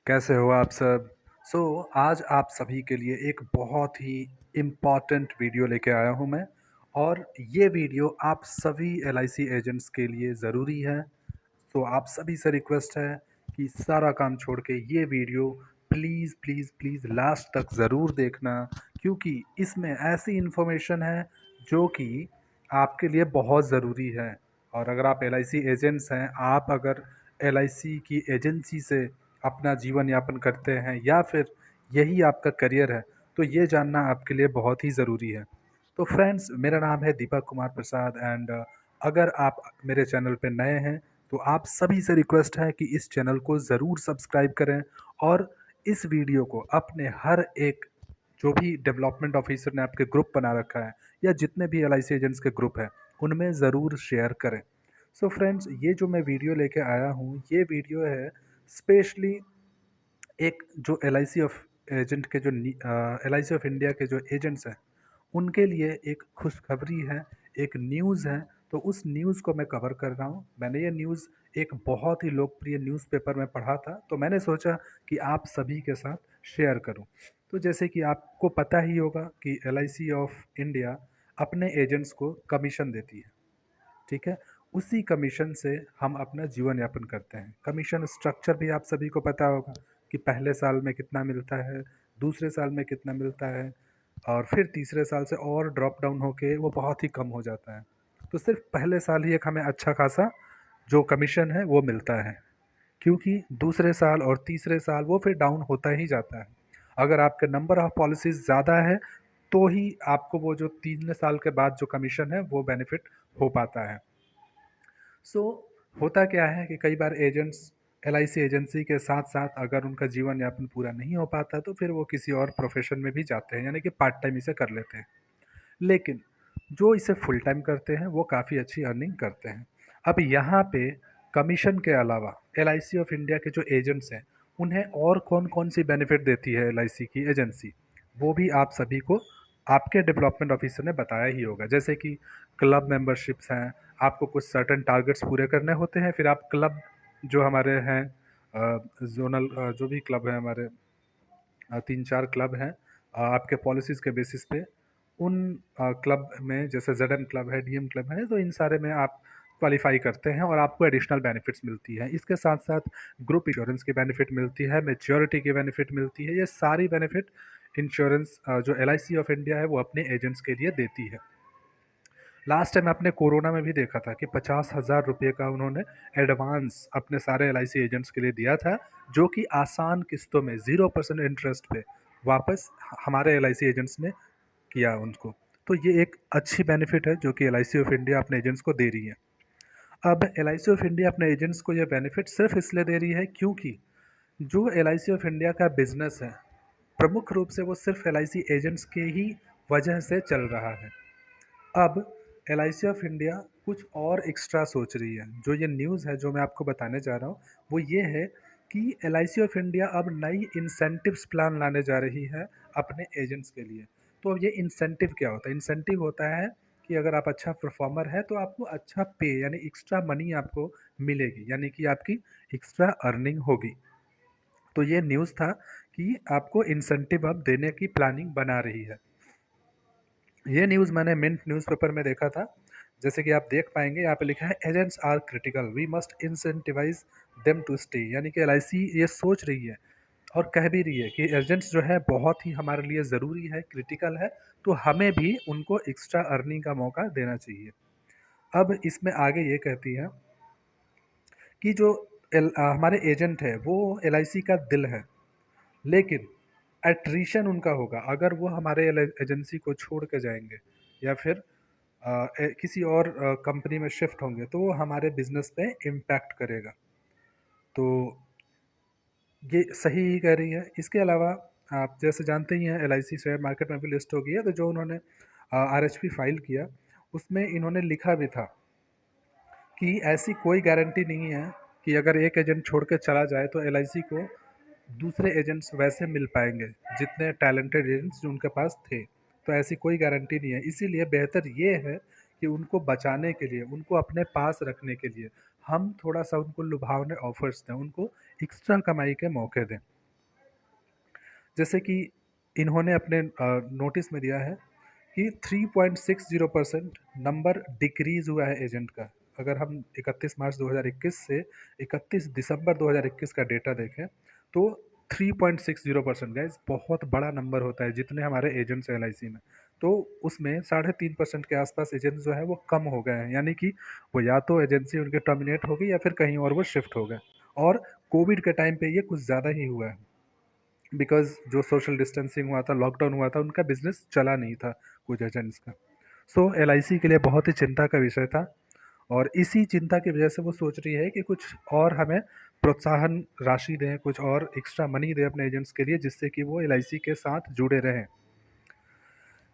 कैसे हो आप सब? आज आप सभी के लिए एक बहुत ही इम्पोर्टेंट वीडियो लेके आया हूँ मैं और ये वीडियो आप सभी एलआईसी एजेंट्स के लिए ज़रूरी है। आप सभी से रिक्वेस्ट है कि सारा काम छोड़ के ये video please please please last तक ज़रूर देखना, क्योंकि इसमें ऐसी इन्फॉर्मेशन है जो कि आपके लिए बहुत ज़रूरी है। और अगर आप एलआईसी एजेंट्स हैं, आप अगर एलआईसी की एजेंसी से अपना जीवन यापन करते हैं या फिर यही आपका करियर है, तो ये जानना आपके लिए बहुत ही ज़रूरी है। तो फ्रेंड्स, मेरा नाम है दीपक कुमार प्रसाद एंड अगर आप मेरे चैनल पे नए हैं तो आप सभी से रिक्वेस्ट है कि इस चैनल को ज़रूर सब्सक्राइब करें और इस वीडियो को अपने हर एक जो भी डेवलपमेंट ऑफिसर ने आपके ग्रुप बना रखा है या जितने भी एलआईसी एजेंट्स के ग्रुप हैं उनमें ज़रूर शेयर करें। फ्रेंड्स, ये जो मैं वीडियो लेके आया हूँ, ये वीडियो है स्पेशली एक जो एलआईसी ऑफ एजेंट के जो एलआईसी ऑफ इंडिया के जो एजेंट्स हैं उनके लिए एक खुशखबरी है, एक न्यूज़ है। तो उस न्यूज़ को मैं कवर कर रहा हूँ। मैंने ये न्यूज़ एक बहुत ही लोकप्रिय न्यूज़पेपर में पढ़ा था, तो मैंने सोचा कि आप सभी के साथ शेयर करूँ। तो जैसे कि आपको पता ही होगा कि एलआईसी ऑफ इंडिया अपने एजेंट्स को कमीशन देती है, ठीक है? उसी कमीशन से हम अपना जीवन यापन करते हैं। कमीशन स्ट्रक्चर भी आप सभी को पता होगा कि पहले साल में कितना मिलता है, दूसरे साल में कितना मिलता है और फिर तीसरे साल से और ड्रॉप डाउन होके वो बहुत ही कम हो जाता है। तो सिर्फ पहले साल ही एक हमें अच्छा खासा जो कमीशन है वो मिलता है, क्योंकि दूसरे साल और तीसरे साल वो फिर डाउन होता ही जाता है। अगर आपके नंबर ऑफ़ पॉलिसीज़ ज़्यादा है, तो ही आपको वो जो 3 साल के बाद जो कमीशन है वो बेनिफिट हो पाता है। सो होता क्या है कि कई बार एजेंट्स एलआईसी एजेंसी के साथ साथ अगर उनका जीवन यापन पूरा नहीं हो पाता तो फिर वो किसी और प्रोफेशन में भी जाते हैं, यानी कि पार्ट टाइम इसे कर लेते हैं। लेकिन जो इसे फुल टाइम करते हैं वो काफ़ी अच्छी अर्निंग करते हैं। अब यहाँ पे कमीशन के अलावा एलआईसी ऑफ इंडिया के जो एजेंट्स हैं उन्हें और कौन कौन सी बेनिफिट देती है एलआईसी की एजेंसी, वो भी आप सभी को आपके डेवलपमेंट ऑफिसर ने बताया ही होगा। जैसे कि क्लब मेंबरशिप्स हैं, आपको कुछ सर्टेन टारगेट्स पूरे करने होते हैं, फिर आप क्लब जो हमारे हैं जोनल जो भी क्लब है हमारे 3-4 क्लब हैं, आपके पॉलिसीज़ के बेसिस पे उन क्लब में जैसे जेडएम क्लब है, डीएम क्लब है, तो इन सारे में आप क्वालिफ़ाई करते हैं और आपको एडिशनल बेनिफिट्स मिलती हैं। इसके साथ-साथ ग्रुप इंश्योरेंस की बेनिफिट मिलती है, मैच्योरिटी की बेनिफिट मिलती है। ये सारी बेनिफिट इंश्योरेंस जो एलआईसी ऑफ इंडिया है वो अपने एजेंट्स के लिए देती है। लास्ट टाइम आपने कोरोना में भी देखा था कि 50,000 रुपये का उन्होंने एडवांस अपने सारे एलआईसी एजेंट्स के लिए दिया था, जो कि आसान किस्तों में 0% इंटरेस्ट पे वापस हमारे एलआईसी एजेंट्स ने किया उनको। तो ये एक अच्छी बेनिफिट है जो कि एलआईसी ऑफ इंडिया अपने एजेंट्स को दे रही है। अब एलआईसी ऑफ इंडिया अपने एजेंट्स को ये बेनिफिट सिर्फ इसलिए दे रही है क्योंकि जो एलआईसी ऑफ इंडिया का बिजनेस है, प्रमुख रूप से वो सिर्फ एलआईसी एजेंट्स के ही वजह से चल रहा है। अब एलआईसी ऑफ इंडिया कुछ और एक्स्ट्रा सोच रही है। जो ये न्यूज़ है जो मैं आपको बताने जा रहा हूँ वो ये है कि एलआईसी ऑफ इंडिया अब नई इंसेंटिव्स प्लान लाने जा रही है अपने एजेंट्स के लिए। तो अब ये इंसेंटिव क्या होता है? इंसेंटिव होता है कि अगर आप अच्छा परफॉर्मर है तो आपको अच्छा पे यानी एक्स्ट्रा मनी आपको मिलेगी, यानी कि आपकी एक्स्ट्रा अर्निंग होगी। तो ये न्यूज़ था कि आपको इंसेंटिव अब देने की प्लानिंग बना रही है। ये न्यूज़ मैंने मिंट न्यूज़पेपर में देखा था। जैसे कि आप देख पाएंगे यहाँ पे लिखा है agents are critical, we must incentivise them to stay. यानी कि एलआईसी ये सोच रही है और कह भी रही है कि एजेंट्स जो है बहुत ही हमारे लिए ज़रूरी है, क्रिटिकल है, तो हमें भी उनको एक्स्ट्रा अर्निंग का मौका देना चाहिए। अब इसमें आगे ये कहती है कि जो हमारे एजेंट है वो एलआईसी का दिल है, लेकिन एट्रिशन उनका होगा अगर वो हमारे एजेंसी को छोड़ के जाएंगे या फिर किसी और कंपनी में शिफ्ट होंगे तो वो हमारे बिजनेस पे इम्पैक्ट करेगा। तो ये सही ही कह रही है। इसके अलावा आप जैसे जानते ही हैं एलआईसी शेयर मार्केट में भी लिस्ट हो गई है, तो जो उन्होंने आरएचपी फाइल किया उसमें इन्होंने लिखा भी था कि ऐसी कोई गारंटी नहीं है कि अगर एक एजेंट छोड़ के चला जाए तो एलआईसी को दूसरे एजेंट्स वैसे मिल पाएंगे जितने टैलेंटेड एजेंट्स जो उनके पास थे। तो ऐसी कोई गारंटी नहीं है, इसीलिए बेहतर ये है कि उनको बचाने के लिए, उनको अपने पास रखने के लिए हम थोड़ा सा उनको लुभावने ऑफर्स दें, उनको एक्स्ट्रा कमाई के मौके दें। जैसे कि इन्होंने अपने नोटिस में दिया है कि 3.60% नंबर डिक्रीज़ हुआ है एजेंट का। अगर हम 31 मार्च 2021 से 31 दिसंबर 2021 का डेटा देखें, तो 3.60% गाइज़ बहुत बड़ा नंबर होता है, जितने हमारे एजेंट्स हैं एलआईसी में। तो उसमें 3.5% के आसपास एजेंट्स जो है वो कम हो गए हैं, यानी कि वो या तो एजेंसी उनके टर्मिनेट हो गई या फिर कहीं और वो शिफ्ट हो गए। और कोविड के टाइम पे ये कुछ ज़्यादा ही हुआ है, बिकॉज़ जो सोशल डिस्टेंसिंग हुआ था, लॉकडाउन हुआ था, उनका बिज़नेस चला नहीं था कुछ एजेंट्स का। सो एलआईसी के लिए बहुत ही चिंता का विषय था, और इसी चिंता की वजह से वो सोच रही है कि कुछ और हमें प्रोत्साहन राशि दें, कुछ और एक्स्ट्रा मनी दें अपने एजेंट्स के लिए, जिससे कि वो एलआईसी के साथ जुड़े रहें।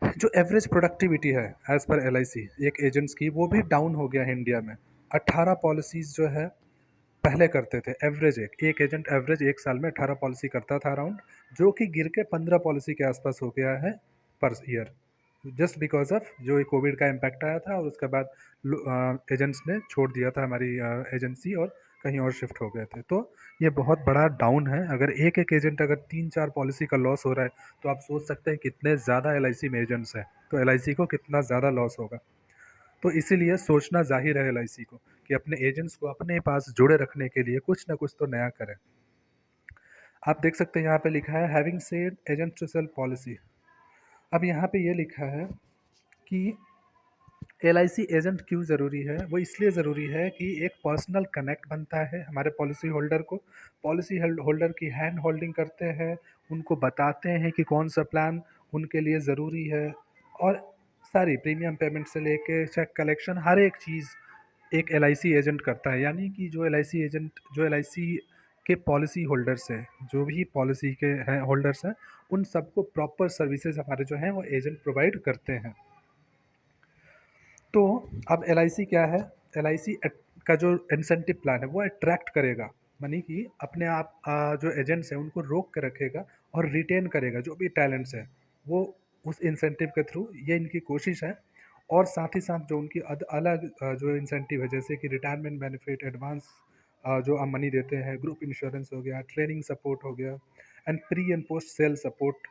जो एवरेज प्रोडक्टिविटी है एज़ पर एलआईसी एक एजेंट्स की, वो भी डाउन हो गया है इंडिया में। 18 पॉलिसीज़ जो है पहले करते थे, एवरेज एक एजेंट एवरेज एक साल में 18 पॉलिसी करता था अराउंड, जो कि गिर के 15 पॉलिसी के आसपास हो गया है per year, just because of जो ये कोविड का इम्पैक्ट आया था, और उसके बाद एजेंट्स ने छोड़ दिया था हमारी एजेंसी और कहीं और शिफ्ट हो गए थे। तो ये बहुत बड़ा डाउन है। अगर एक एक एजेंट अगर 3-4 पॉलिसी का लॉस हो रहा है, तो आप सोच सकते हैं कितने ज़्यादा एलआईसी में एजेंट्स हैं, तो एलआईसी को कितना ज़्यादा लॉस होगा। तो इसीलिए सोचना ज़ाहिर है एलआईसी को कि अपने एजेंट्स को अपने पास जुड़े रखने के लिए कुछ ना कुछ तो नया करें। आप देख सकते हैं यहाँ पे लिखा है having said agent to sell policy. अब यहाँ पे ये लिखा है कि एलआईसी एजेंट क्यों ज़रूरी है। वो इसलिए ज़रूरी है कि एक पर्सनल कनेक्ट बनता है हमारे पॉलिसी होल्डर को, पॉलिसी होल्डर की हैंड होल्डिंग करते हैं, उनको बताते हैं कि कौन सा प्लान उनके लिए ज़रूरी है, और सारी प्रीमियम पेमेंट से लेके चेक कलेक्शन हर एक चीज़ एक एलआईसी एजेंट करता है। यानी कि जो एलआईसी के पॉलिसी होल्डर्स हैं, जो भी पॉलिसी के हैं होल्डर्स हैं, उन सबको प्रॉपर सर्विसेज हमारे जो हैं वो एजेंट प्रोवाइड करते हैं। तो अब एलआईसी क्या है, एलआईसी का जो इंसेंटिव प्लान है वो अट्रैक्ट करेगा मनी कि अपने आप जो एजेंट्स हैं उनको रोक के रखेगा और रिटेन करेगा जो भी टैलेंट्स हैं वो उस इंसेंटिव के थ्रू, ये इनकी कोशिश है। और साथ ही साथ जो उनकी अलग जो इंसेंटिव है, जैसे कि रिटायरमेंट बेनिफिट, एडवांस जो हम मनी देते हैं, ग्रुप इंश्योरेंस हो गया, ट्रेनिंग सपोर्ट हो गया, and pre and post sale support,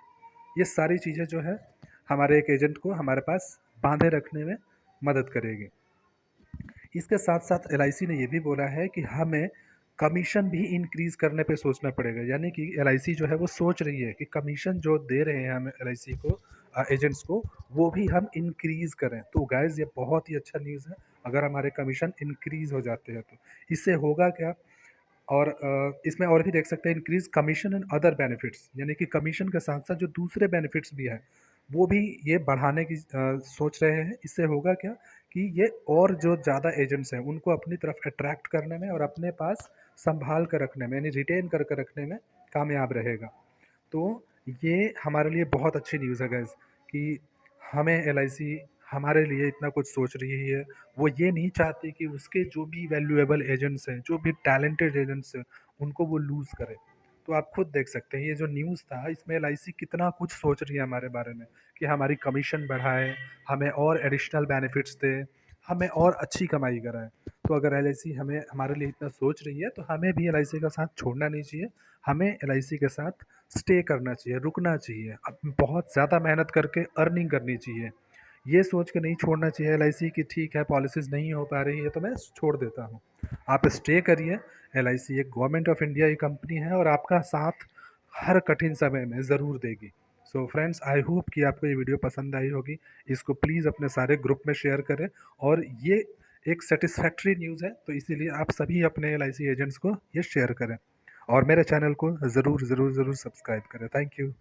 ये सारी चीज़ें जो है हमारे एक एजेंट को हमारे पास बांधे रखने में मदद करेगी। इसके साथ साथ एलआईसी ने ये भी बोला है कि हमें कमीशन भी इंक्रीज़ करने पे सोचना पड़ेगा। यानी कि एलआईसी जो है वो सोच रही है कि कमीशन जो दे रहे हैं हम एलआईसी को, एजेंट्स को, वो भी हम इंक्रीज़ करें। तो गाइज़ ये बहुत ही अच्छा न्यूज़ है अगर हमारे कमीशन इंक्रीज़ हो जाते हैं तो। इससे होगा क्या, और इसमें और भी देख सकते हैं increase commission and other benefits, यानी कि कमीशन के साथ साथ जो दूसरे बेनिफिट्स भी हैं वो भी ये बढ़ाने की सोच रहे हैं। इससे होगा क्या कि ये और जो ज़्यादा एजेंट्स हैं उनको अपनी तरफ अट्रैक्ट करने में और अपने पास संभाल कर रखने में, यानी रिटेन करके रखने में कामयाब रहेगा। तो ये हमारे लिए बहुत अच्छी न्यूज़ है गाइज़ कि हमें एलआईसी हमारे लिए इतना कुछ सोच रही है। वो ये नहीं चाहती कि उसके जो भी वैल्यूएबल एजेंट्स हैं, जो भी टैलेंटेड एजेंट्स हैं, उनको वो लूज़ करे। तो आप खुद देख सकते हैं ये जो न्यूज़ था इसमें एलआईसी कितना कुछ सोच रही है हमारे बारे में, कि हमारी कमीशन बढ़ाए, हमें और एडिशनल बेनिफिट्स दे, हमें और अच्छी कमाई कराए। तो अगर एलआईसी हमें हमारे लिए इतना सोच रही है तो हमें भी एलआईसी का साथ छोड़ना नहीं चाहिए। हमें एलआईसी के साथ स्टे करना चाहिए, रुकना चाहिए, अब बहुत ज़्यादा मेहनत करके अर्निंग करनी चाहिए। ये सोच के नहीं छोड़ना चाहिए एलआईसी कि ठीक है पॉलिसीज़ नहीं हो पा रही है तो मैं छोड़ देता हूँ। आप स्टे करिए। एलआईसी एक गवर्नमेंट ऑफ इंडिया की कंपनी है और आपका साथ हर कठिन समय में ज़रूर देगी। सो फ्रेंड्स, आई होप कि आपको ये वीडियो पसंद आई होगी। इसको प्लीज़ अपने सारे ग्रुप में शेयर करें, और ये एक सेटिस्फैक्ट्री न्यूज़ है तो इसीलिए आप सभी अपने एलआईसी एजेंट्स को ये शेयर करें, और मेरे चैनल को ज़रूर ज़रूर ज़रूर सब्सक्राइब करें। Thank you.